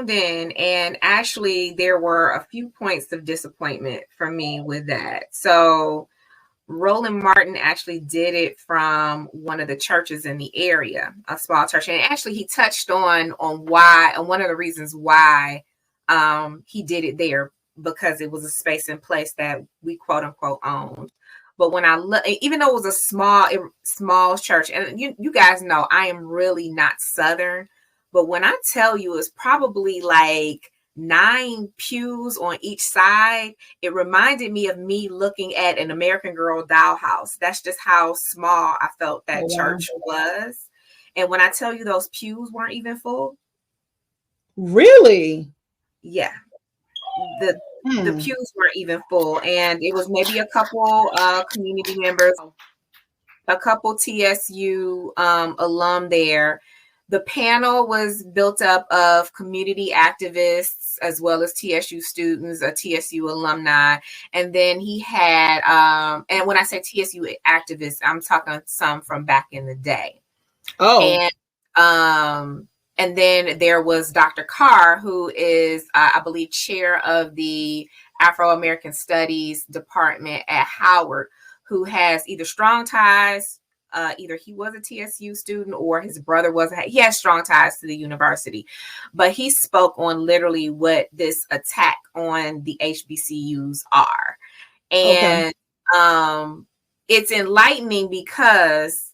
tuned in, and actually there were a few points of disappointment for me with that. So Roland Martin actually did it from one of the churches in the area, a small church. And actually he touched on why, and one of the reasons why he did it there, because it was a space and place that we quote unquote owned. But when I look, even though it was a small church, and you guys know I am really not Southern, but when I tell you it's probably like 9 pews on each side, it reminded me of me looking at an American Girl dollhouse. That's just how small I felt that church was. And when I tell you those pews weren't even full. Really? Yeah. The pews weren't even full, and it was maybe a couple community members, a couple TSU alum there. The panel was built up of community activists as well as TSU students, a TSU alumni, and then he had, and when I say TSU activists, I'm talking some from back in the day. Oh, and then there was Dr. Carr, who is, I believe, chair of the Afro-American Studies Department at Howard, who has either strong ties, either he was a TSU student or his brother was, he has strong ties to the university. But he spoke on literally what this attack on the HBCUs are. And it's enlightening because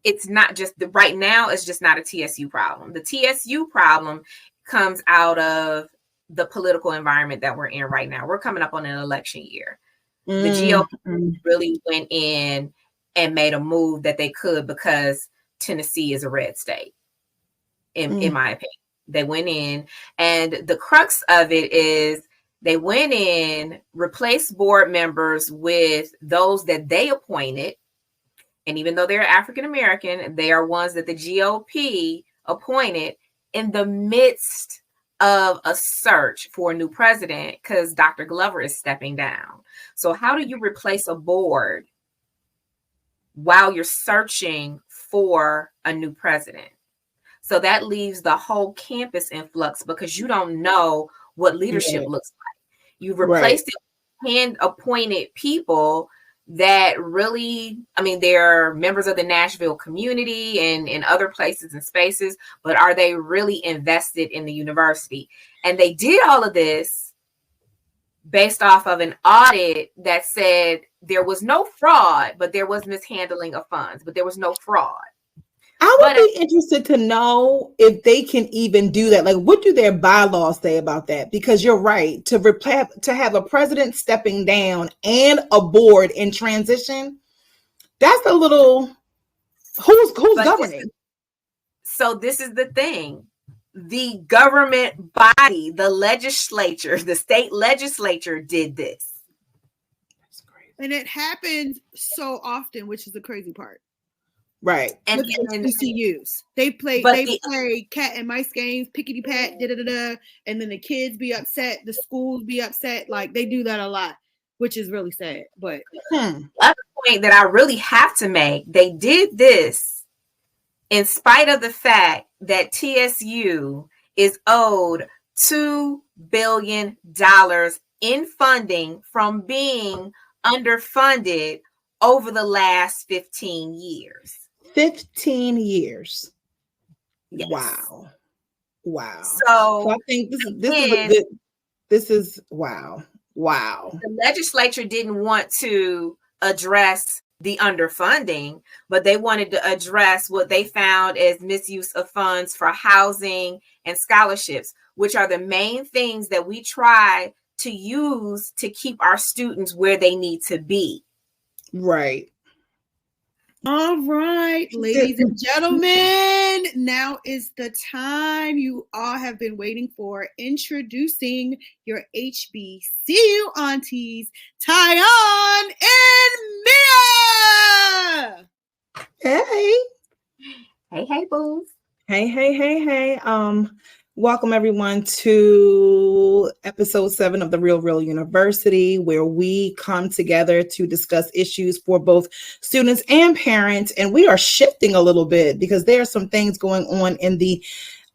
it's not just right now, it's just not a TSU problem. The TSU problem comes out of the political environment that we're in right now. We're coming up on an election year. The GOP really went in and made a move that they could because Tennessee is a red state, in my opinion. They went in, and the crux of it is they went in, replaced board members with those that they appointed. And even though they're African-American, they are ones that the GOP appointed in the midst of a search for a new president because Dr. Glover is stepping down. So how do you replace a board while you're searching for a new president? So that leaves the whole campus in flux because you don't know what leadership looks like. You've replaced it with hand-appointed people that really, I mean, they're members of the Nashville community and in other places and spaces, but are they really invested in the university? And they did all of this based off of an audit that said there was no fraud, but there was mishandling of funds, but there was no fraud. I would be interested to know if they can even do that. Like, what do their bylaws say about that? Because you're right, to have a president stepping down and a board in transition, that's a little, who's governing? So this is the thing. The government body, the legislature, the state legislature did this. That's crazy. And it happens so often, which is the crazy part. Right. And HBCUs. They play cat and mice games, pickety pat, and then the kids be upset, the schools be upset. Like they do that a lot, which is really sad. But other point that I really have to make, they did this in spite of the fact that TSU is owed $2 billion in funding from being underfunded over the last 15 years. 15 years. Yes. Wow. So I think this is wow. The legislature didn't want to address the underfunding, but they wanted to address what they found as misuse of funds for housing and scholarships, which are the main things that we try to use to keep our students where they need to be. Right. All right, ladies and gentlemen, now is the time you all have been waiting for. Introducing your HBCU aunties, Tyon and Mia. Hey, booze. Hey. Welcome everyone to episode 7 of the Real University, where we come together to discuss issues for both students and parents. And we are shifting a little bit because there are some things going on in the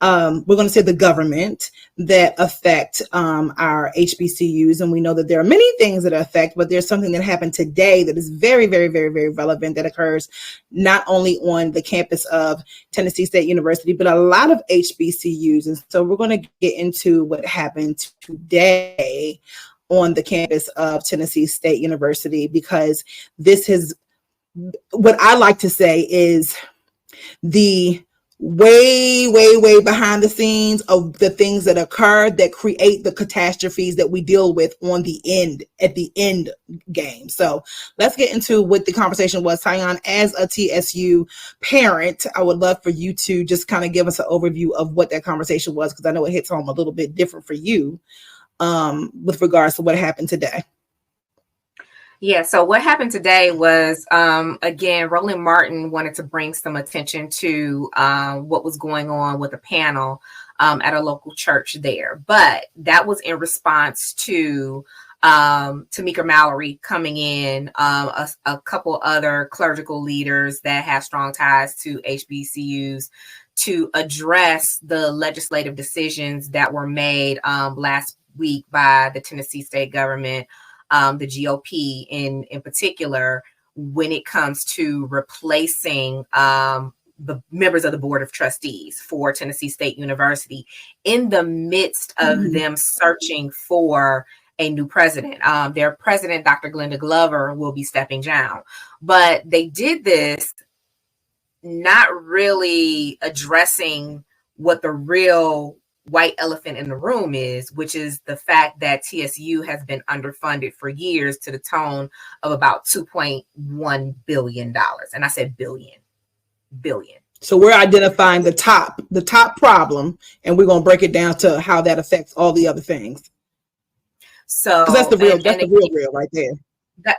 we're going to say the government that affect our HBCUs. And we know that there are many things that affect, but there's something that happened today that is very, very, very, very relevant that occurs not only on the campus of Tennessee State University, but a lot of HBCUs. And so we're going to get into what happened today on the campus of Tennessee State University, because this is what I like to say is the way behind the scenes of the things that occur that create the catastrophes that we deal with on the end game. So let's get into what the conversation was. Tyon, as a TSU parent, I would love for you to just kind of give us an overview of what that conversation was, because I know it hits home a little bit different for you with regards to what happened today. Yeah, so what happened today was, again, Roland Martin wanted to bring some attention to what was going on with a panel at a local church there. But that was in response to Tamika Mallory coming in, a couple other clerical leaders that have strong ties to HBCUs to address the legislative decisions that were made last week by the Tennessee state government, the GOP in particular, when it comes to replacing the members of the Board of Trustees for Tennessee State University in the midst of them searching for a new president. Their president, Dr. Glenda Glover, will be stepping down. But they did this not really addressing what the real white elephant in the room is, which is the fact that TSU has been underfunded for years to the tune of about $2.1 billion. And I said billion. So we're identifying the top problem, and we're going to break it down to how that affects all the other things. So that's the real right there.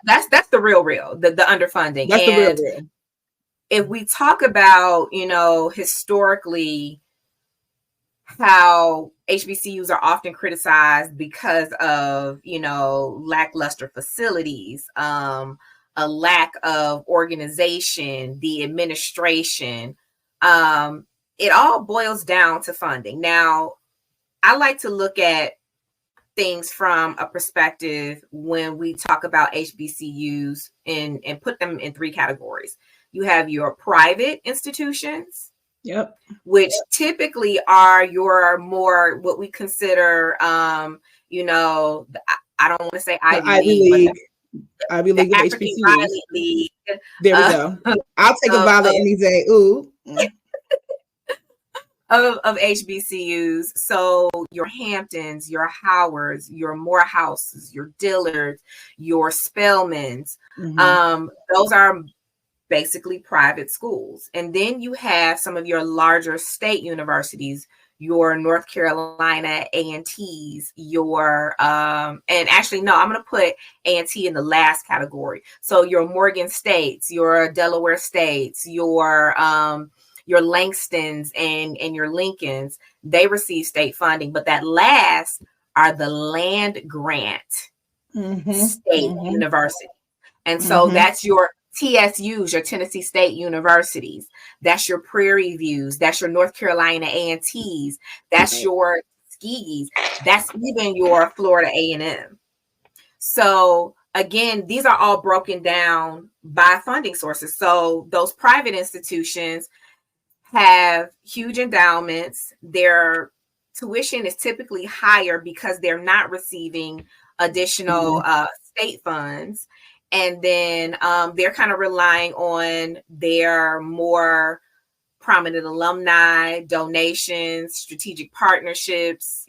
That's the real, the underfunding. That's and the real. If we talk about, historically, how HBCUs are often criticized because of, lackluster facilities, a lack of organization, the administration. It all boils down to funding. Now, I like to look at things from a perspective when we talk about HBCUs and put them in three categories. You have your private institutions, which typically are your more what we consider, I don't want to say Ivy League. Ivy League of HBCUs. League, there we go. I'll take a Violet any day. Ooh. Of HBCUs. So your Hamptons, your Howards, your Morehouses, your Dillards, your Spelmans, those are basically private schools. And then you have some of your larger state universities, your North Carolina Aunties, your and actually no, I'm going to put A&T in the last category. So your Morgan States, your Delaware States, your Langstons and your Lincolns, they receive state funding, but that last are the land grant state university. And so that's your TSUs, your Tennessee State Universities. That's your Prairie Views. That's your North Carolina A&Ts. That's your Skies. That's even your Florida A&M. So again, these are all broken down by funding sources. So those private institutions have huge endowments. Their tuition is typically higher because they're not receiving additional state funds. And then they're kind of relying on their more prominent alumni, donations, strategic partnerships,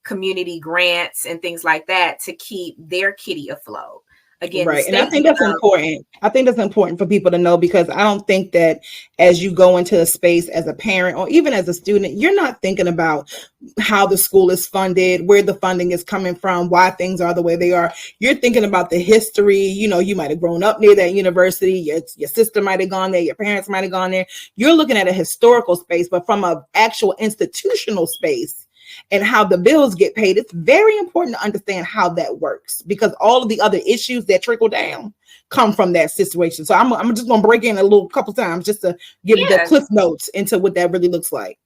community grants and things like that to keep their kitty afloat. Again, right. And I think that's important. I think that's important for people to know, because I don't think that as you go into a space as a parent or even as a student, you're not thinking about how the school is funded, where the funding is coming from, why things are the way they are. You're thinking about the history. You might have grown up near that university. Your sister might have gone there. Your parents might have gone there. You're looking at a historical space, but from an actual institutional space, and how the bills get paid, it's very important to understand how that works, because all of the other issues that trickle down come from that situation. So I'm just going to break in a couple times just to give the cliff notes into what that really looks like.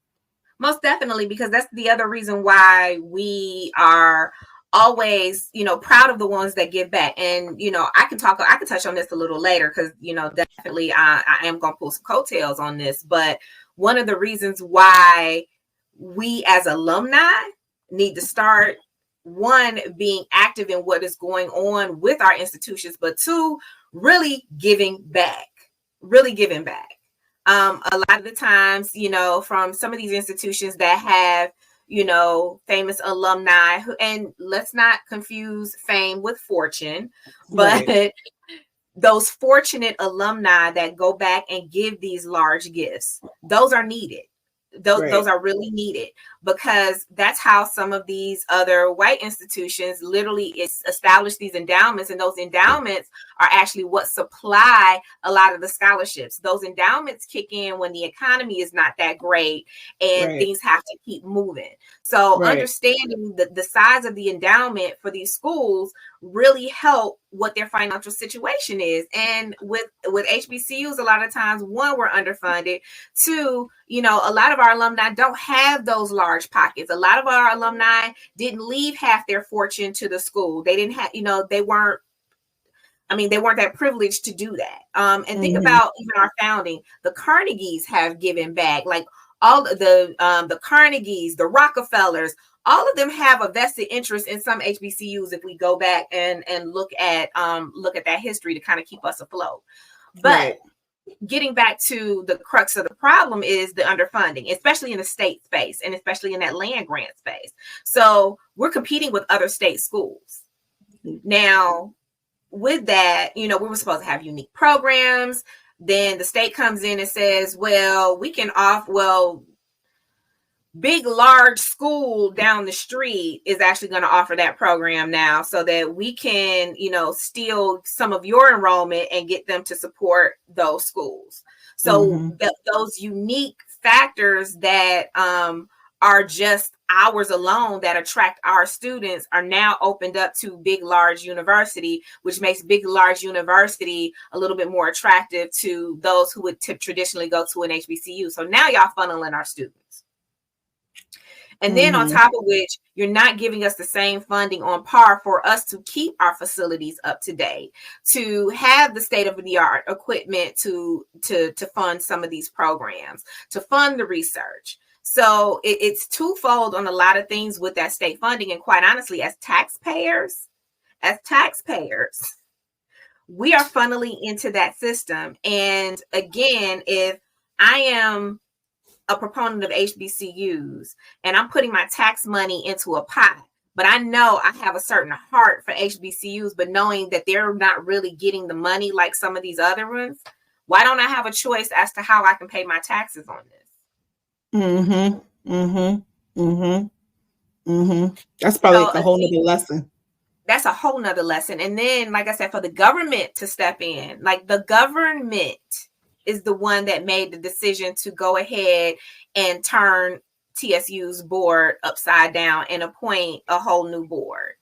Most definitely, because that's the other reason why we are always, proud of the ones that give back. And, I can touch on this a little later because, definitely I am going to pull some coattails on this. But one of the reasons why we as alumni need to start, one, being active in what is going on with our institutions, but two, really giving back. A lot of the times, from some of these institutions that have, famous alumni and let's not confuse fame with fortune, but right. Those fortunate alumni that go back and give these large gifts, those are needed. Those are really needed, because that's how some of these other white institutions literally establish these endowments, and those endowments are actually what supply a lot of the scholarships. Those endowments kick in when the economy is not that great and things have to keep moving. So understanding the size of the endowment for these schools really help what their financial situation is. And with HBCUs, a lot of times, one, we're underfunded. Two, a lot of our alumni don't have those large pockets. A lot of our alumni didn't leave half their fortune to the school. They didn't have, they weren't that privileged to do that. And think about even our founding. The Carnegies have given back, like all the Carnegies, the Rockefellers, all of them have a vested interest in some HBCUs if we go back and look at that history to kind of keep us afloat. But getting back to the crux of the problem is the underfunding, especially in the state space and especially in that land grant space. So we're competing with other state schools. Now, with that, we were supposed to have unique programs. Then the state comes in and says, well, we can big, large school down the street is actually going to offer that program now so that we can, steal some of your enrollment and get them to support those schools. So those unique factors that are just ours alone that attract our students are now opened up to big, large university, which makes big, large university a little bit more attractive to those who would traditionally go to an HBCU. So now y'all funneling our students. And then on top of which, you're not giving us the same funding on par for us to keep our facilities up to date, to have the state-of-the-art equipment to fund some of these programs, to fund the research. So it's twofold on a lot of things with that state funding. And quite honestly, as taxpayers, we are funneling into that system. And again, if I am a proponent of HBCUs and I'm putting my tax money into a pot, but I know I have a certain heart for HBCUs, but knowing that they're not really getting the money like some of these other ones, why don't I have a choice as to how I can pay my taxes on this? That's probably a whole nother lesson. That's a whole nother lesson. And then, like I said, for the government to step in, like the government is the one that made the decision to go ahead and turn TSU's board upside down and appoint a whole new board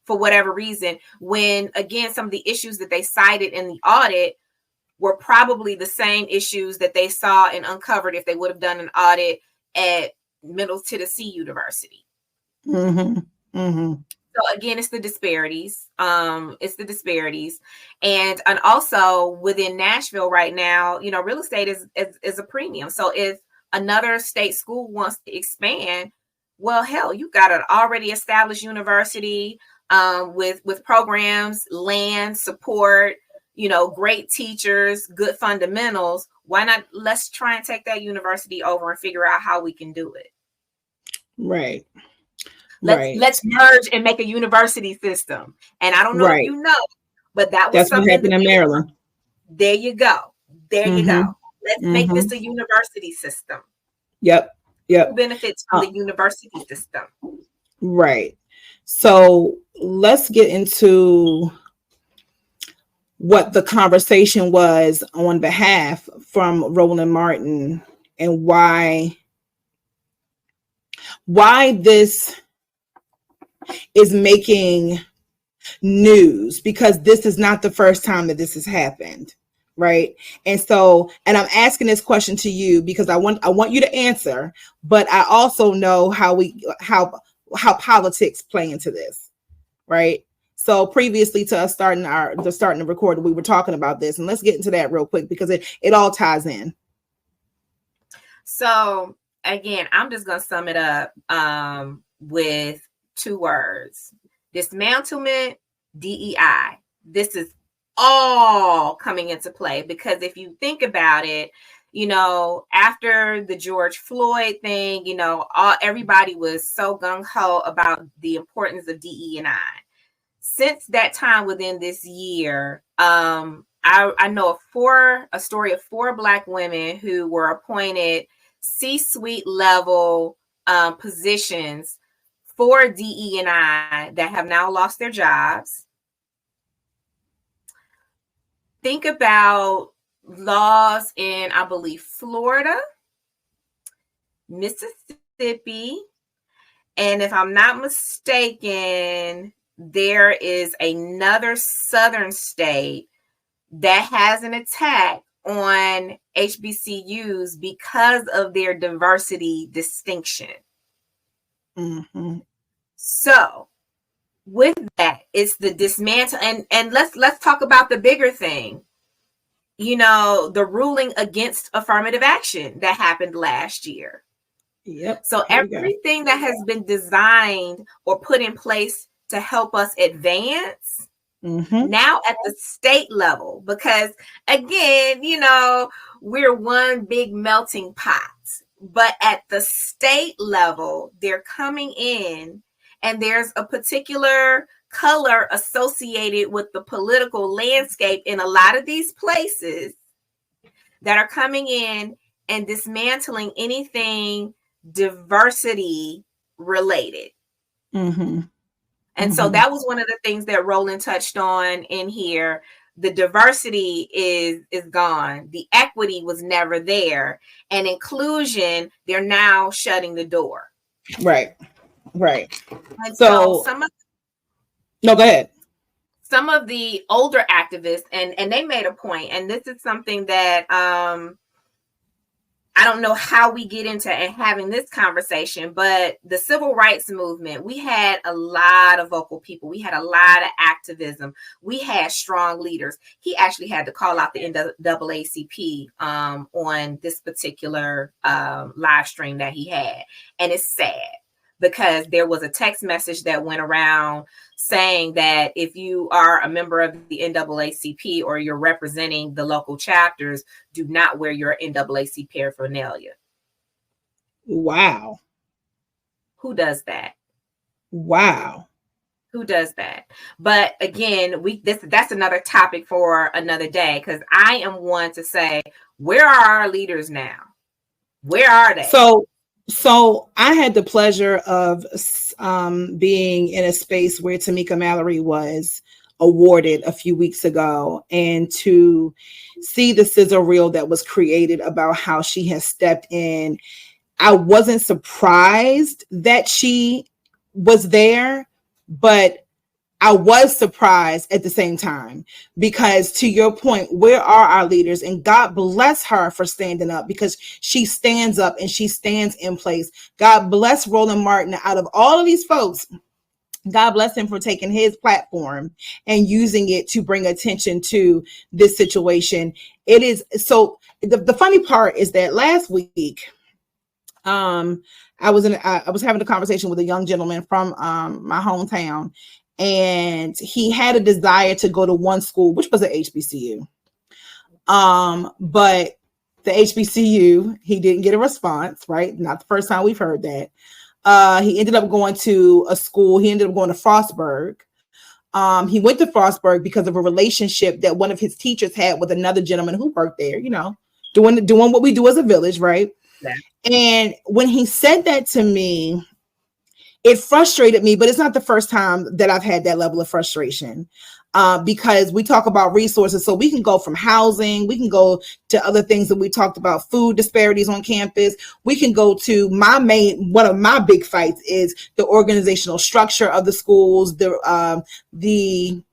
for whatever reason, when again, some of the issues that they cited in the audit were probably the same issues that they saw and uncovered if they would have done an audit at Middle Tennessee University. So again, it's the disparities. And also within Nashville right now, real estate is a premium. So if another state school wants to expand, well, hell, you've got an already established university with programs, land, support, great teachers, good fundamentals. Why not? Let's try and take that university over and figure out how we can do it. Right. Let's merge and make a university system. And I don't know if you know, but that's what happened in Maryland. There you go. You go. Let's make this a university system. Yep. Who benefits from the university system? Right. So let's get into what the conversation was on behalf from Roland Martin and why this is making news, because this is not the first time that this has happened, right? And so, and I'm asking this question to you because I want you to answer, but I also know how politics play into this, right? So previously to us starting to record, we were talking about this, and let's get into that real quick because it all ties in. So again, I'm just gonna sum it up with 2 words: dismantlement, DEI. This is all coming into play because if you think about it, after the George Floyd thing, everybody was so gung-ho about the importance of DE&I. Since that time within this year, I know a story of 4 Black women who were appointed C-suite level positions for DE&I that have now lost their jobs. Think about laws in, I believe, Florida, Mississippi, and if I'm not mistaken, there is another southern state that has an attack on HBCUs because of their diversity distinction. Mm-hmm. So with that, it's the dismantle, and let's talk about the bigger thing. The ruling against affirmative action that happened last year. Yep. So everything that has been designed or put in place to help us advance now at the state level, because again, we're one big melting pot, but at the state level, they're coming in and there's a particular color associated with the political landscape in a lot of these places that are coming in and dismantling anything diversity related. And so that was one of the things that Roland touched on in here. The diversity is gone. The equity was never there. And inclusion, they're now shutting the door. Right. And so no, go ahead. Some of the older activists, and they made a point, and this is something that I don't know how we get into and having this conversation, but the civil rights movement, we had a lot of vocal people. We had a lot of activism. We had strong leaders. He actually had to call out the NAACP on this particular live stream that he had. And it's sad because there was a text message that went around saying that if you are a member of the NAACP or you're representing the local chapters, do not wear your NAACP paraphernalia. Wow. Who does that? Wow. Who does that? But again, that's another topic for another day, because I am one to say, where are our leaders now? Where are they? So I had the pleasure of being in a space where Tamika Mallory was awarded a few weeks ago, and to see the sizzle reel that was created about how she has stepped in. I wasn't surprised that she was there, but I was surprised at the same time, because to your point, where are our leaders? And God bless her for standing up, because she stands up and she stands in place. God bless Roland Martin. Out of all of these folks, God bless him for taking his platform and using it to bring attention to this situation. It is so. The funny part is that last week, I was having a conversation with a young gentleman from my hometown. And he had a desire to go to one school, which was an HBCU. But the HBCU, he didn't get a response, right? Not the first time we've heard that. He ended up going to a school. He ended up going to Frostburg. He went to Frostburg because of a relationship that one of his teachers had with another gentleman who worked there, doing what we do as a village, right? Yeah. And when he said that to me, it frustrated me, but it's not the first time that I've had that level of frustration, because we talk about resources. So we can go from housing, we can go to other things that we talked about, food disparities on campus. We can go to one of my big fights is the organizational structure of the schools, the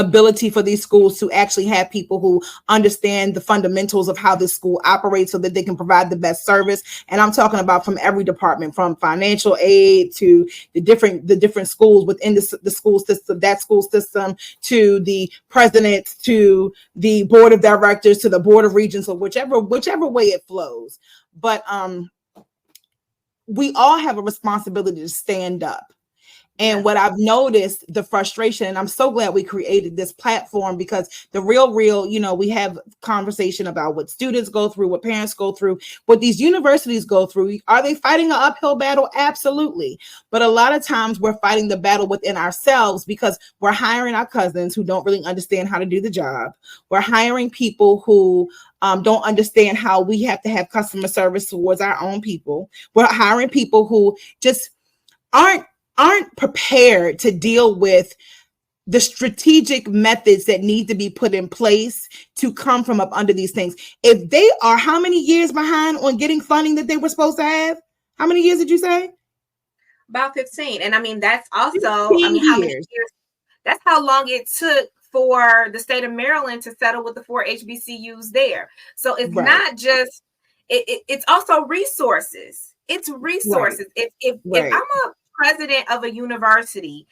ability for these schools to actually have people who understand the fundamentals of how this school operates so that they can provide the best service. And I'm talking about from every department, from financial aid to the different schools within the school system, that school system, to the presidents, to the board of directors, to the board of regents, or whichever way it flows. But we all have a responsibility to stand up. And what I've noticed, the frustration, and I'm so glad we created this platform, because the real, we have conversation about what students go through, what parents go through, what these universities go through. Are they fighting an uphill battle? Absolutely. But a lot of times we're fighting the battle within ourselves because we're hiring our cousins who don't really understand how to do the job. We're hiring people who don't understand how we have to have customer service towards our own people. We're hiring people who just aren't prepared to deal with the strategic methods that need to be put in place to come from up under these things. If they are how many years behind on getting funding that they were supposed to have? How many years did you say? About 15. And I mean, that's also, how many years? That's how long it took for the state of Maryland to settle with the 4 HBCUs there. So it's not just, it's also resources. It's resources. If I'm a president of a university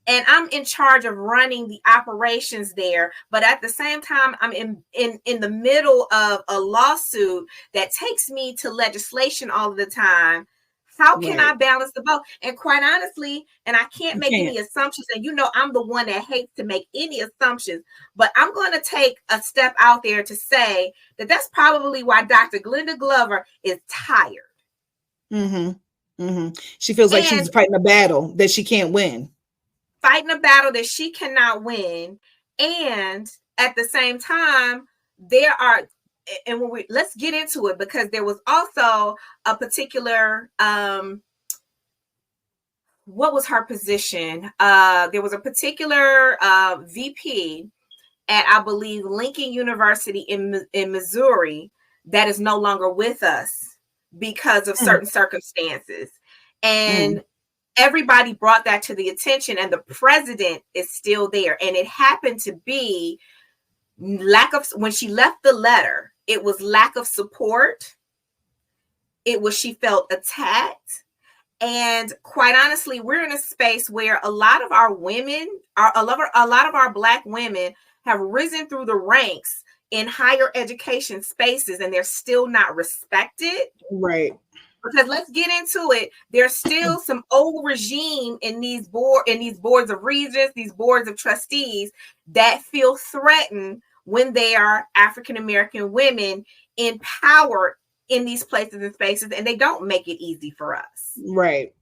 and I'm in charge of running the operations there, but at the same time I'm in the middle of a lawsuit that takes me to legislation all of the time, how can I balance the both? And quite honestly, and I can't make any assumptions, and I'm the one that hates to make any assumptions, but I'm going to take a step out there to say that that's probably why Dr. Glenda Glover is tired. She feels like she's fighting a battle that she can't win. Fighting a battle that she cannot win. And at the same time, there are, and let's get into it, because there was also a particular, what was her position? There was a particular VP at, I believe, Lincoln University in Missouri that is no longer with us because of certain circumstances. And everybody brought that to the attention, and the president is still there. And it happened to be when she left the letter, it was lack of support. It was, she felt attacked. And quite honestly, we're in a space where a lot of our women, a lot of our Black women have risen through the ranks in higher education spaces, and they're still not respected. Right. Because let's get into it. There's still some old regime in these boards of regents, these boards of trustees that feel threatened when they are African American women in power in these places and spaces, and they don't make it easy for us. Right.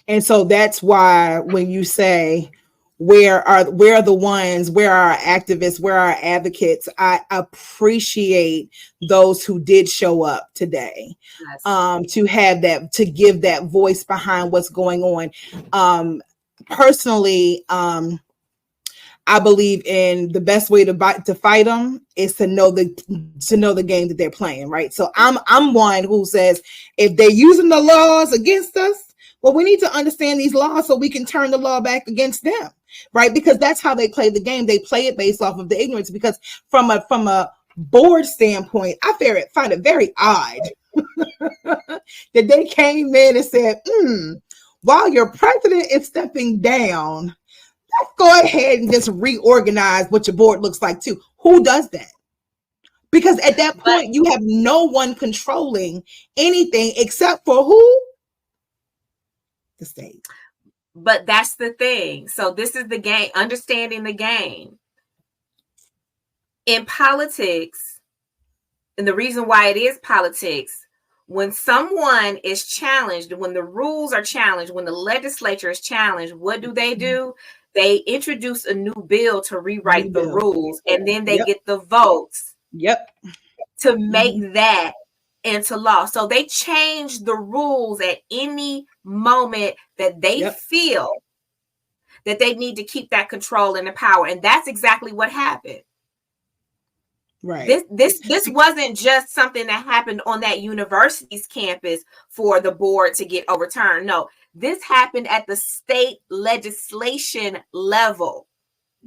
And so that's why when you say, where are the ones, where are our activists, where are our advocates, I appreciate those who did show up today, to have that, to give that voice behind what's going on. Personally, I believe in the best way to fight them is to know the game that they're playing, right? So I'm one who says, if they're using the laws against us, well, we need to understand these laws so we can turn the law back against them, right? Because that's how they play the game. They play it based off of the ignorance. Because from a board standpoint, I find it very odd that they came in and said, while your president is stepping down, let's go ahead and just reorganize what your board looks like too. Who does that? Because at that point, you have no one controlling anything except for who? The state. But that's the thing. So this is the game, understanding the game. In politics, and the reason why it is politics, when someone is challenged, when the rules are challenged, when the legislature is challenged, what do? They introduce a new bill to rewrite the rules, and then they get the votes to make that into law. So they change the rules at any moment that they feel that they need to keep that control and the power. And that's exactly what happened. Right. This wasn't just something that happened on that university's campus for the board to get overturned. No, this happened at the state legislation level.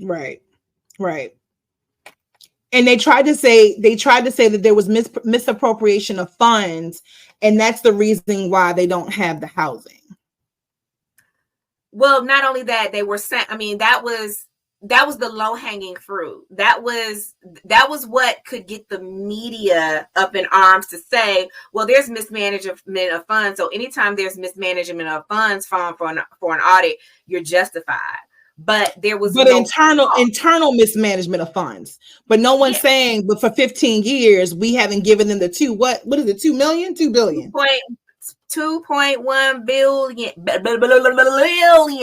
Right. Right. And they tried to say that there was misappropriation of funds, and that's the reason why they don't have the housing. Well, not only that, they were sent. I mean, that was the low hanging fruit. That was what could get the media up in arms to say, well, there's mismanagement of funds. So anytime there's mismanagement of funds for an audit, you're justified. But there was internal mismanagement of funds. But no one's saying, but for 15 years, we haven't given them the what is it, 2 million? 2 billion. 2.1 billion.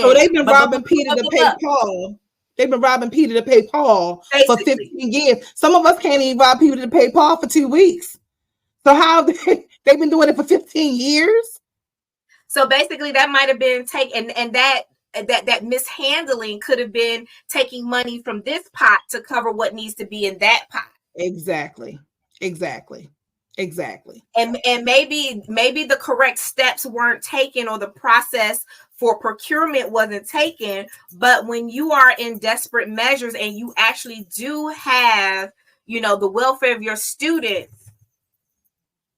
So they've been robbing Peter to pay Paul. They've been robbing Peter to pay Paul for 15 years. Some of us can't even rob people to pay Paul for 2 weeks. So how they've been doing it for 15 years? So basically that might have been taken, and that mishandling could have been taking money from this pot to cover what needs to be in that pot. Exactly. And maybe the correct steps weren't taken, or the process for procurement wasn't taken. But when you are in desperate measures and you actually do have, the welfare of your students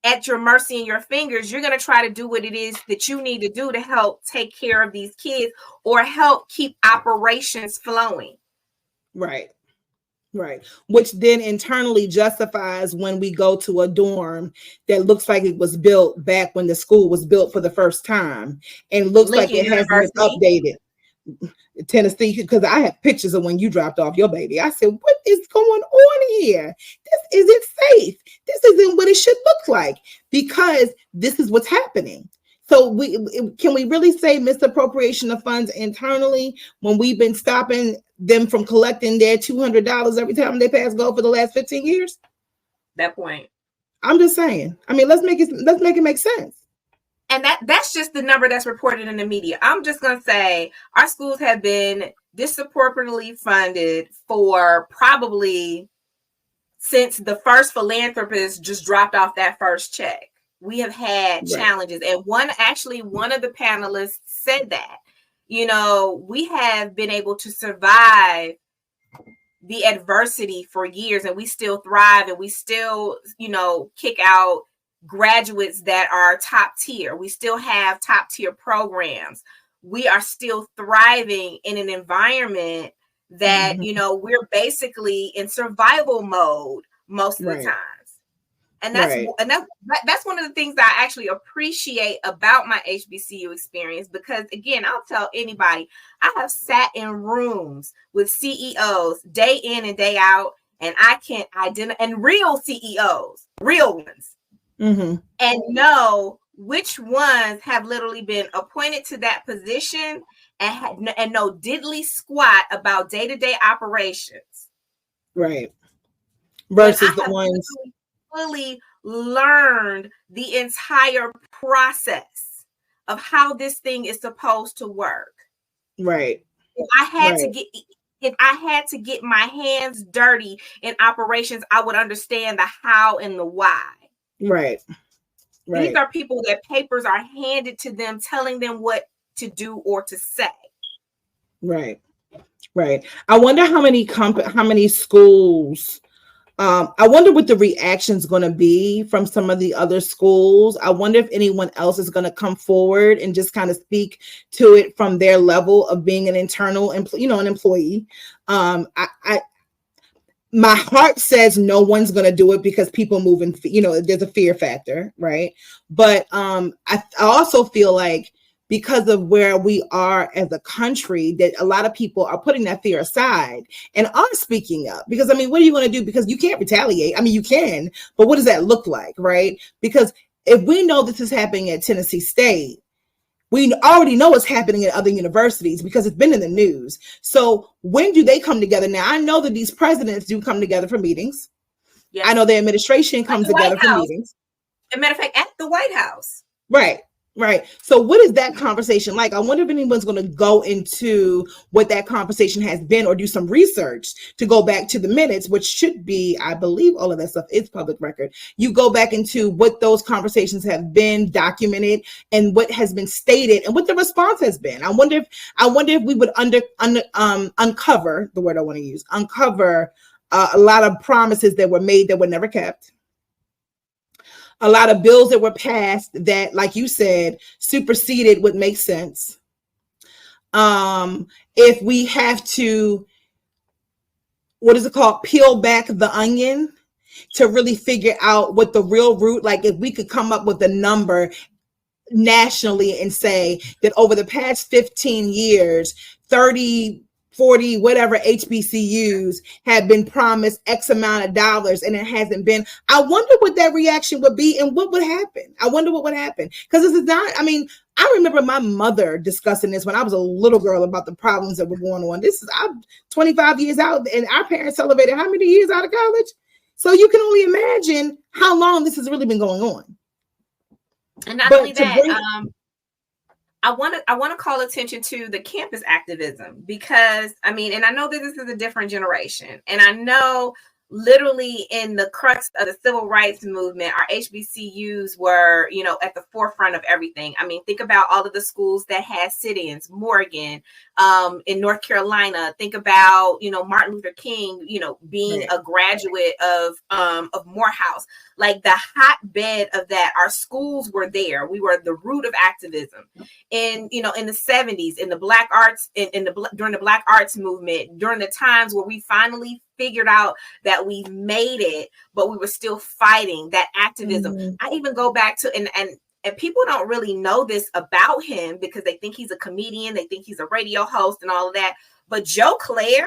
at your mercy and your fingers, you're going to try to do what it is that you need to do to help take care of these kids or help keep operations flowing. Right. Which then internally justifies when we go to a dorm that looks like it was built back when the school was built for the first time, and looks like it hasn't been updated. Tennessee, because I have pictures of when you dropped off your baby. I said, what is going on here? This isn't safe. This isn't what it should look like, because this is what's happening. So can we really say misappropriation of funds internally when we've been stopping them from collecting their $200 every time they pass go for the last 15 years? That point. I'm just saying. I mean, let's make it make sense. And that's just the number that's reported in the media. I'm just going to say our schools have been disproportionately funded for probably since the first philanthropist just dropped off that first check. We have had challenges. And one of the panelists said that, we have been able to survive the adversity for years, and we still thrive, and we still, kick out graduates that are top tier. We still have top tier programs. We are still thriving in an environment that, we're basically in survival mode most of the times. And that's one of the things that I actually appreciate about my HBCU experience, because again, I'll tell anybody, I have sat in rooms with CEOs day in and day out, and I can identify, and real CEOs, real ones, and know which ones have literally been appointed to that position and know diddly squat about day-to-day operations. Right. Versus the ones fully learned the entire process of how this thing is supposed to work. Right. If I had to get my hands dirty in operations, I would understand the how and the why. Right. These are people that papers are handed to them telling them what to do or to say. Right. I wonder how many schools. I wonder what the reaction's going to be from some of the other schools. I wonder if anyone else is going to come forward and just kind of speak to it from their level of being an internal, an employee. My heart says no one's going to do it because people move in, there's a fear factor, right? But I also feel like because of where we are as a country, that a lot of people are putting that fear aside and are speaking up. Because, what are you going to do? Because you can't retaliate. You can, but what does that look like, right? Because if we know this is happening at Tennessee State, we already know it's happening at other universities because it's been in the news. So when do they come together? Now, I know that these presidents do come together for meetings. Yes. I know the administration comes together for meetings. As a matter of fact, at the White House. Right. Right. So what is that conversation like? I wonder if anyone's going to go into what that conversation has been or do some research to go back to the minutes, which should be, I believe all of that stuff is public record. You go back into what those conversations have been documented and what has been stated and what the response has been. I wonder if we would uncover the word I want to use, uncover a lot of promises that were made that were never kept. A lot of bills that were passed that, like you said, superseded what makes sense. If we have to, what is it called? Peel back the onion to really figure out what the real root, like if we could come up with a number nationally and say that over the past 15 years, 30, 40, whatever HBCUs have been promised X amount of dollars and it hasn't been. I wonder what that reaction would be and what would happen. I wonder what would happen. Because this is not, I mean, I remember my mother discussing this when I was a little girl about the problems that were going on. I'm 25 years out and our parents celebrated how many years out of college? So you can only imagine how long this has really been going on. And not only that, I want to call attention to the campus activism because, I mean, and I know that this is a different generation. And I know literally in the crux of the civil rights movement, our HBCUs were, at the forefront of everything. I mean, think about all of the schools that had sit-ins, Morgan, in North Carolina. Think about, Martin Luther King, being a graduate of Morehouse, like the hotbed of that. Our schools were there. We were the root of activism. And, in the 70s, in the Black arts, during the Black arts movement, during the times where we finally figured out that we made it, but we were still fighting that activism. Mm-hmm. I even go back to, and people don't really know this about him because they think he's a comedian, they think he's a radio host and all of that. But Joe Clair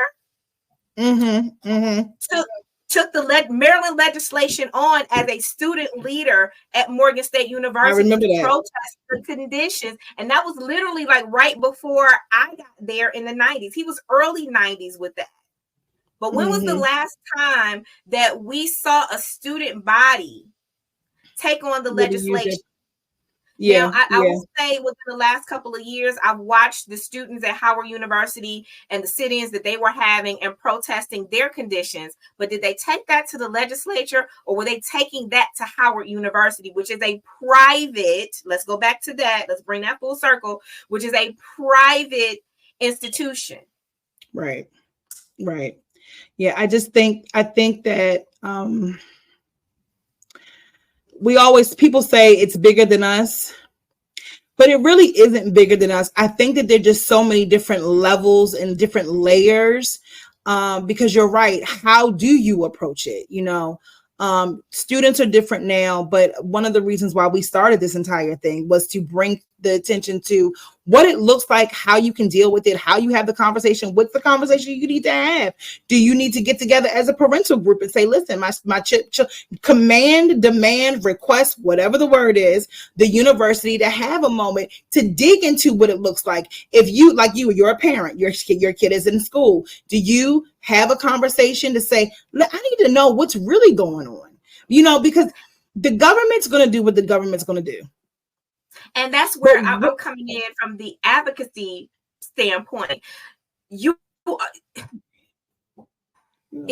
took the Maryland legislation on as a student leader at Morgan State University to protest the conditions. And that was literally like right before I got there in the 90s. He was early 90s with that. But when was the last time that we saw a student body take on the legislation? Yeah, I will say within the last couple of years, I've watched the students at Howard University and the sit-ins that they were having and protesting their conditions. But did they take that to the legislature, or were they taking that to Howard University, which is a private, let's go back to that, let's bring that full circle, which is a private institution. Right. Yeah, I think that people say it's bigger than us, but it really isn't bigger than us. I think that there are just so many different levels and different layers because you're right. How do you approach it? Students are different now, but one of the reasons why we started this entire thing was to bring the attention to what it looks like, how you can deal with it, how you have the conversation. What's the conversation you need to have? Do you need to get together as a parental group and say, listen, my command, demand, request, whatever the word is, the university to have a moment to dig into what it looks like. If you're a parent, your kid is in school. Do you have a conversation to say, I need to know what's really going on? Because the government's going to do what the government's going to do. And that's where I'm coming in from the advocacy standpoint. If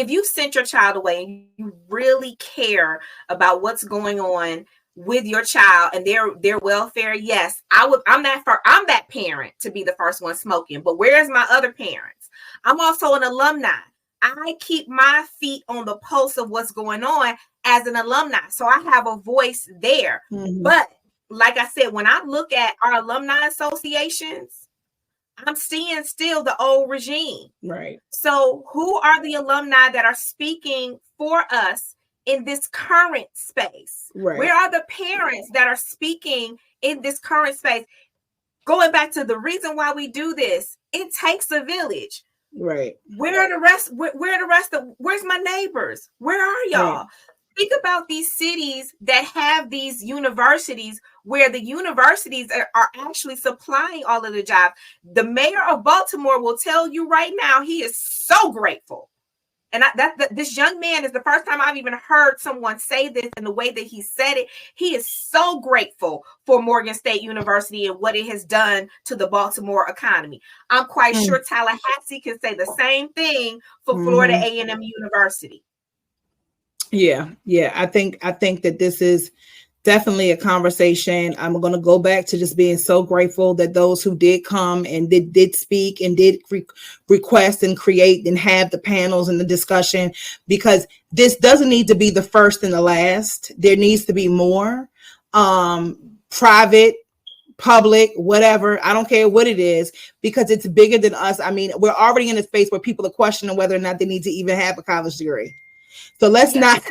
you sent your child away and you really care about what's going on with your child and their welfare, yes, I'm that parent to be the first one smoking. But where's my other parents? I'm also an alumni. I keep my feet on the pulse of what's going on as an alumni. So I have a voice there. Mm-hmm. But like I said, when I look at our alumni associations, I'm seeing still the old regime. Right. So who are the alumni that are speaking for us in this current space? Right. Where are the parents that are speaking in this current space? Going back to the reason why we do this, it takes a village. Right. Where are the rest? Where's my neighbors? Where are y'all? Right. Think about these cities that have these universities where the universities are actually supplying all of the jobs. The mayor of Baltimore will tell you right now he is so grateful And this young man is the first time I've even heard someone say this in the way that he said it. He is so grateful for Morgan State University and what it has done to the Baltimore economy. I'm quite sure Tallahassee can say the same thing for Florida A&M University. Yeah. I think that this is definitely a conversation. I'm going to go back to just being so grateful that those who did come and did speak and did request and create and have the panels and the discussion, because this doesn't need to be the first and the last. There needs to be more, private, public, whatever. I don't care what it is, because it's bigger than us. I mean, we're already in a space where people are questioning whether or not they need to even have a college degree. So let's not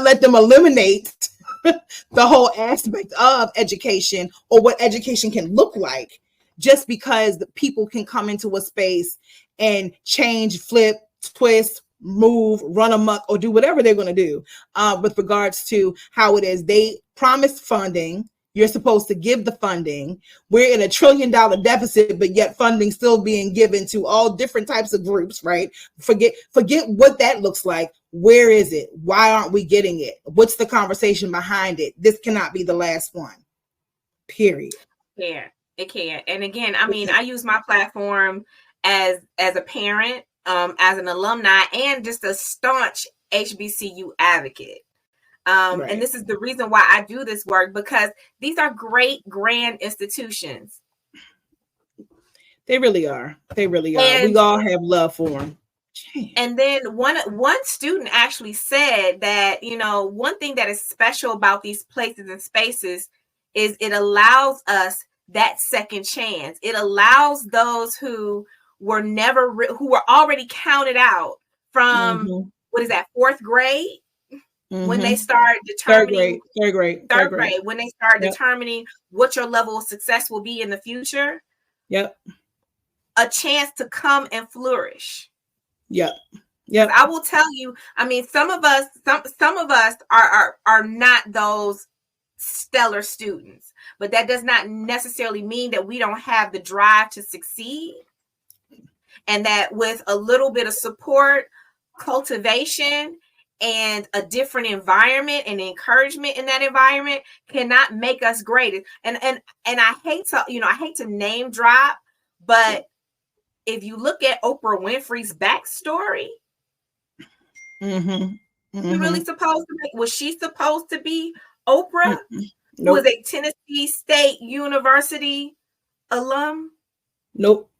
let them eliminate the whole aspect of education, or what education can look like, just because the people can come into a space and change, flip, twist, move, run amok, or do whatever they're going to do with regards to how it is. They promised funding. You're supposed to give the funding. We're in $1 trillion deficit, but yet funding still being given to all different types of groups, right? Forget what that looks like. Where is it? Why aren't we getting it? What's the conversation behind it? This cannot be the last one. Period. Yeah, it can. And again, I mean, I use my platform as a parent, as an alumni, and just a staunch HBCU advocate. Right. And this is the reason why I do this work, because these are great, grand institutions. They really are. They really are. And we all have love for them. And then one student actually said that, you know, one thing that is special about these places and spaces is it allows us that second chance. It allows those who were who were already counted out from, what is that, fourth grade? When they start determining third grade, when they start determining what your level of success will be in the future. Yep. A chance to come and flourish. Yep. I will tell you, I mean, some of us are not those stellar students, but that does not necessarily mean that we don't have the drive to succeed, and that with a little bit of support, cultivation, and a different environment and encouragement in that environment cannot make us great. And I hate to name drop, but if you look at Oprah Winfrey's backstory, was she supposed to be Oprah, who was a Tennessee State University alum? Nope,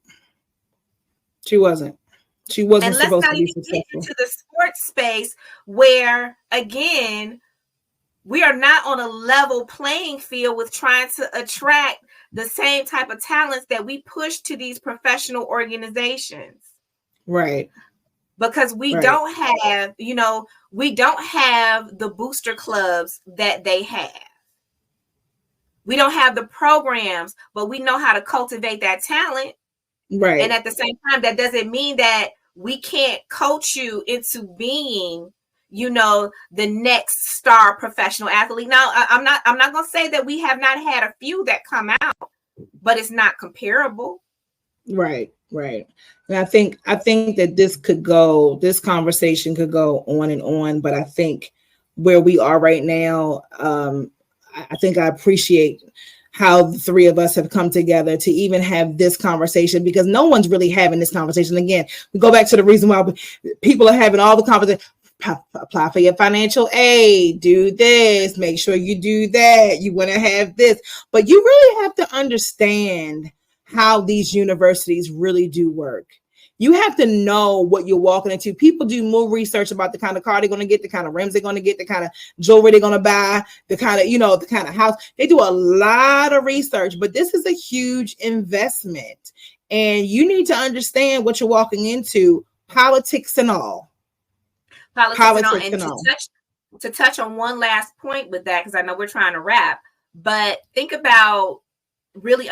she wasn't. She wasn't supposed to be successful. Get into the sports space where, again, we are not on a level playing field with trying to attract the same type of talents that we push to these professional organizations. Right. Because we don't have, we don't have the booster clubs that they have. We don't have the programs, but we know how to cultivate that talent. Right. And at the same time, that doesn't mean that we can't coach you into being, the next star professional athlete. Now, I'm not going to say that we have not had a few that come out, but it's not comparable. Right. And I think that this conversation could go on and on, but I think where we are right now, I think I appreciate how the three of us have come together to even have this conversation, because no one's really having this conversation. Again, we go back to the reason why people are having all the conversations. Apply for your financial aid, do this, make sure you do that. You want to have this, but you really have to understand how these universities really do work. You have to know what you're walking into. People do more research about the kind of car they're going to get, the kind of rims they're going to get, the kind of jewelry they're going to buy, the kind of house. They do a lot of research, but this is a huge investment. And you need to understand what you're walking into, politics and all. Politics and all. To touch on one last point with that, because I know we're trying to wrap, but think about really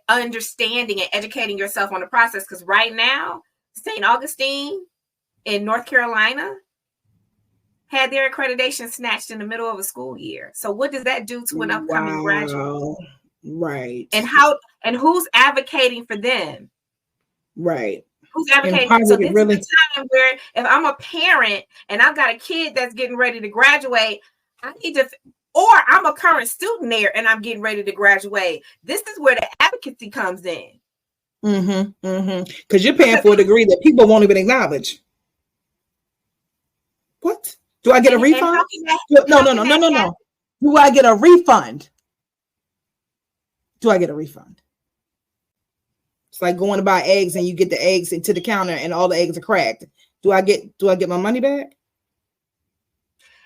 understanding and educating yourself on the process, because right now, St. Augustine in North Carolina had their accreditation snatched in the middle of a school year. So what does that do to an upcoming graduate? Right. And who's advocating for them? Right. Who's advocating? So this is the time where if I'm a parent and I've got a kid that's getting ready to graduate, I need to, or I'm a current student there and I'm getting ready to graduate. This is where the advocacy comes in. Because you're paying for a degree that people won't even acknowledge. What? Do I get a refund? No. Do I get a refund? Do I get a refund? It's like going to buy eggs and you get the eggs into the counter and all the eggs are cracked. Do I get my money back?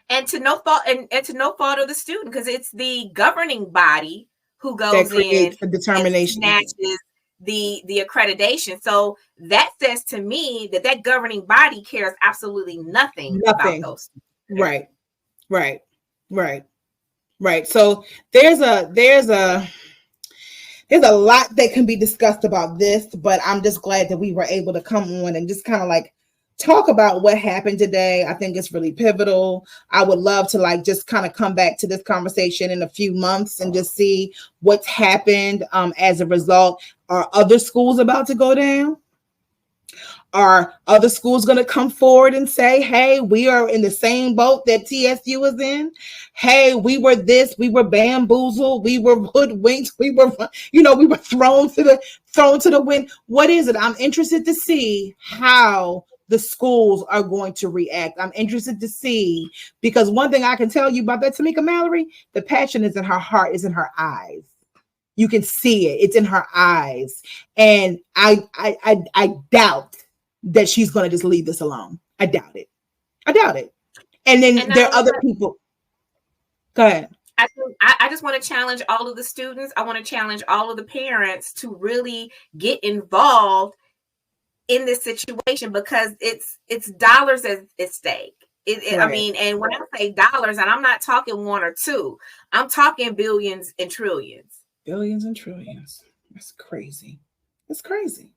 And to no fault to no fault of the student, because it's the governing body who goes in the determination and snatches the accreditation. So that says to me that governing body cares absolutely nothing. About those. Right. So there's a lot that can be discussed about this, but I'm just glad that we were able to come on and just kind of like talk about what happened today. I think it's really pivotal. I would love to like just kind of come back to this conversation in a few months and just see what's happened as a result. Are other schools about to go down? Are other schools going to come forward and say, hey, we are in the same boat that TSU is in? Hey, we were this, we were bamboozled, we were hoodwinked, we were thrown to the wind. What is it? I'm interested to see how the schools are going to react. I'm interested to see, because one thing I can tell you about that Tamika Mallory, the passion is in her heart, is in her eyes. You can see it. It's in her eyes. And I doubt that she's going to just leave this alone. I doubt it. And then there are other people. Go ahead. I just want to challenge all of the students. I want to challenge all of the parents to really get involved in this situation, because it's dollars at stake. Right. I mean, and when I say dollars, and I'm not talking one or two, I'm talking billions and trillions. Billions and trillions. That's crazy. It's crazy.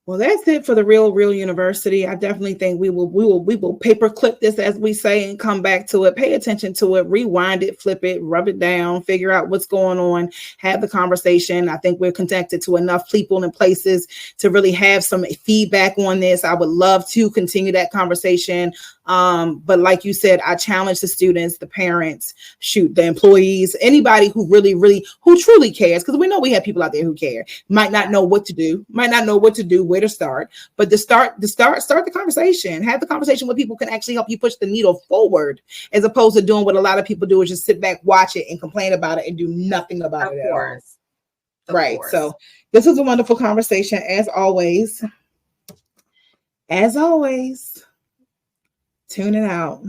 Well, that's it for the Real University. I definitely think we will paperclip this, as we say, and come back to it. Pay attention to it, rewind it, flip it, rub it down, figure out what's going on, have the conversation. I think we're connected to enough people and places to really have some feedback on this. I would love to continue that conversation. But like you said, I challenge the students, the parents, the employees, anybody who who truly cares, because we know we have people out there who care, might not know what to do, where to start, but to start the conversation, have the conversation where people can actually help you push the needle forward, as opposed to doing what a lot of people do, is just sit back, watch it, and complain about it and do nothing about it at all. Right. So this was a wonderful conversation, as always. Tune it out.